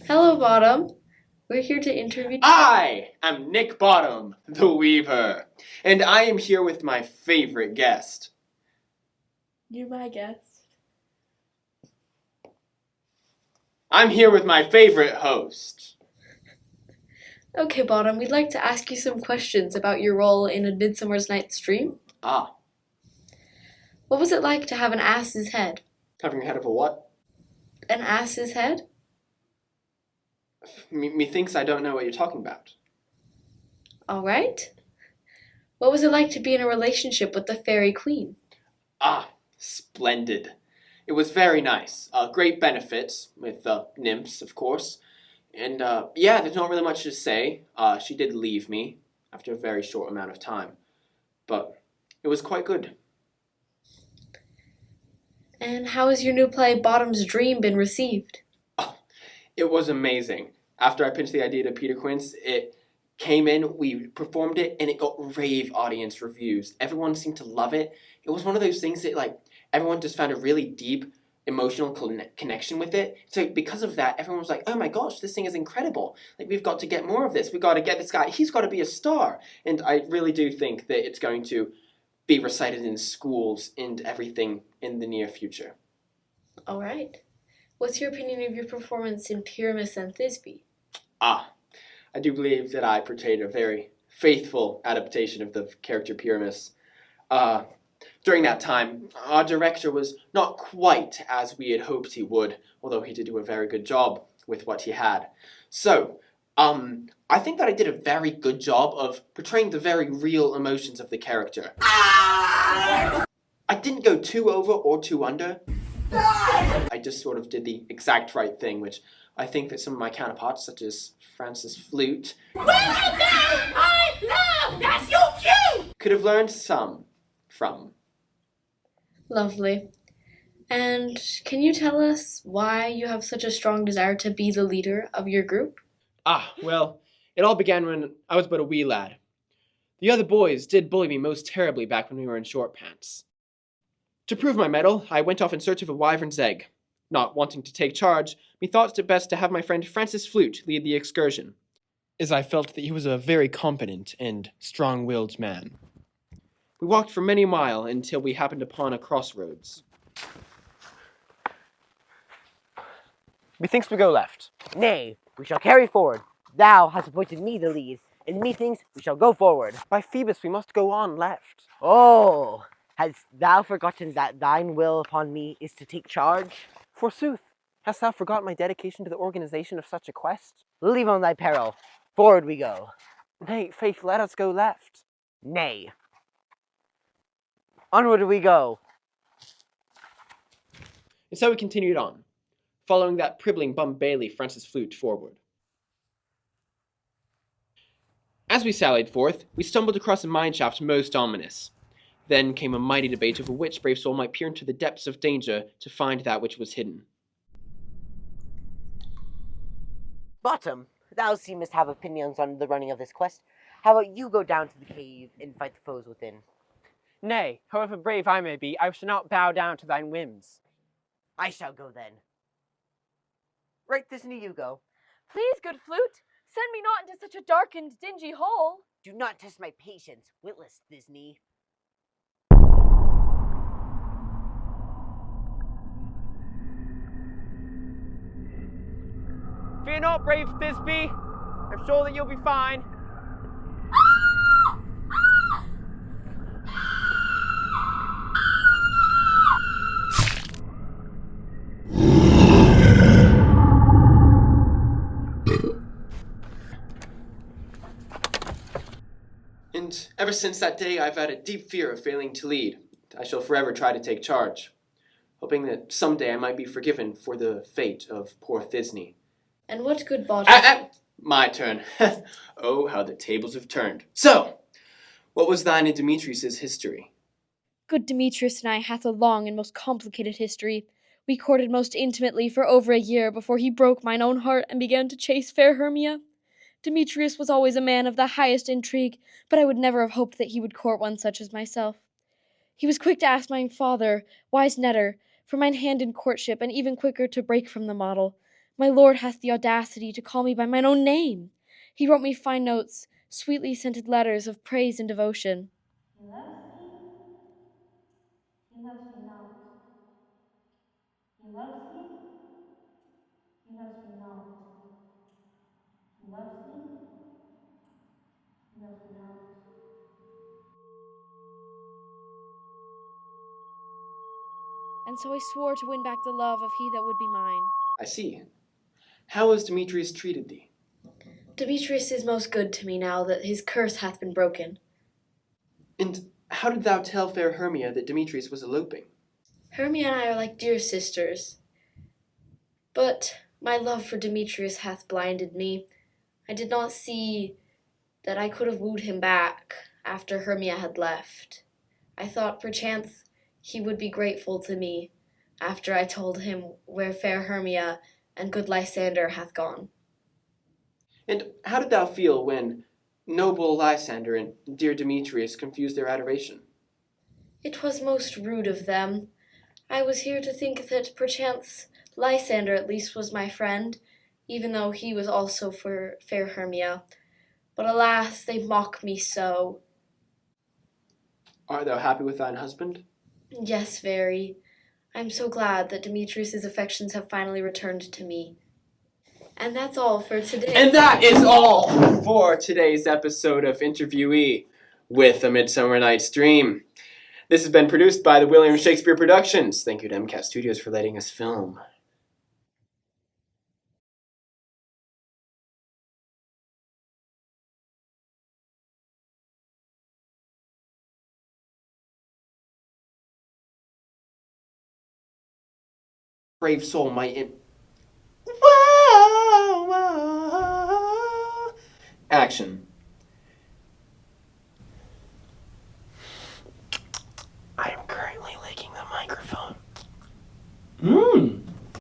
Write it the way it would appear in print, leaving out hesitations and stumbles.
Hello, Bottom. We're here to interview. I am Nick Bottom, the Weaver, and I am here with my favorite guest. You're my guest. I'm here with my favorite host. Okay, Bottom, we'd like to ask you some questions about your role in A Midsummer's Night's Dream. What was it like to have an ass's head? Having a head of a what? An ass's head? Methinks I don't know what you're talking about. All right. What was it like to be in a relationship with the fairy queen? Splendid. It was very nice. Great benefits with nymphs, of course. And there's not really much to say. She did leave me after a very short amount of time. But it was quite good. And how has your new play, Bottom's Dream, been received? It was amazing. After I pitched the idea to Peter Quince, it came in, we performed it, and it got rave audience reviews. Everyone seemed to love it. It was one of those things that, everyone just found a really deep emotional connection with it. So because of that, everyone was like, oh my gosh, this thing is incredible. We've got to get more of this. We've got to get this guy. He's got to be a star. And I really do think that it's going to be recited in schools and everything in the near future. All right. What's your opinion of your performance in Pyramus and Thisbe? I do believe that I portrayed a very faithful adaptation of the character Pyramus. During that time, our director was not quite as we had hoped he would, although he did do a very good job with what he had. So, I think that I did a very good job of portraying the very real emotions of the character. I didn't go too over or too under. I just sort of did the exact right thing, which I think that some of my counterparts, such as Francis Flute, could have learned some from. Lovely. And can you tell us why you have such a strong desire to be the leader of your group? Well, it all began when I was but a wee lad. The other boys did bully me most terribly back when we were in short pants. To prove my mettle, I went off in search of a wyvern's egg. Not wanting to take charge, methought it best to have my friend Francis Flute lead the excursion, as I felt that he was a very competent and strong-willed man. We walked for many a mile until we happened upon a crossroads. Methinks we go left. Nay, we shall carry forward. Thou hast appointed me the lead, and methinks we shall go forward. By Phoebus, we must go on left. Oh, hast thou forgotten that thine will upon me is to take charge? Forsooth, hast thou forgot my dedication to the organization of such a quest? Leave on thy peril. Forward we go. Nay, faith, let us go left. Nay. Onward we go. And so we continued on, following that pribbling bum Bailey Francis Flute forward. As we sallied forth, we stumbled across a mineshaft most ominous. Then came a mighty debate over which brave soul might peer into the depths of danger to find that which was hidden. Bottom, thou seemest to have opinions on the running of this quest. How about you go down to the cave and fight the foes within? Nay, however brave I may be, I shall not bow down to thine whims. I shall go then. Right, Thisbe, you go. Please, good flute, send me not into such a dark and dingy hole. Do not test my patience, witless Thisbe. Fear not, brave Thisbe. I'm sure that you'll be fine. And ever since that day, I've had a deep fear of failing to lead. I shall forever try to take charge, hoping that someday I might be forgiven for the fate of poor Thisbe. And what good Bottom... My turn. Oh, how the tables have turned. So, what was thine and Demetrius's history? Good Demetrius and I hath a long and most complicated history. We courted most intimately for over a year before he broke mine own heart and began to chase fair Hermia. Demetrius was always a man of the highest intrigue, but I would never have hoped that he would court one such as myself. He was quick to ask mine father, wise Netter, for mine hand in courtship, and even quicker to break from the model. My lord hath the audacity to call me by mine own name. He wrote me fine notes, sweetly scented letters of praise and devotion. He loves me. He loves me not. He loves me. He loves me not. He loves me. He loves me not. And so I swore to win back the love of he that would be mine. I see. How has Demetrius treated thee? Demetrius is most good to me now that his curse hath been broken. And how did thou tell fair Hermia that Demetrius was eloping? Hermia and I are like dear sisters. But my love for Demetrius hath blinded me. I did not see that I could have wooed him back after Hermia had left. I thought perchance he would be grateful to me after I told him where fair Hermia and good Lysander hath gone. And how did thou feel when noble Lysander and dear Demetrius confused their adoration? It was most rude of them. I was here to think that perchance Lysander at least was my friend, even though he was also for fair Hermia. But alas, they mock me so. Art thou happy with thine husband? Yes, very. I am so glad that Demetrius's affections have finally returned to me. And that's all for today. And that is all for today's episode of Interviewee with A Midsummer Night's Dream. This has been produced by the William Shakespeare Productions. Thank you to MCAT Studios for letting us film. Brave soul might... Whoa, whoa. Action.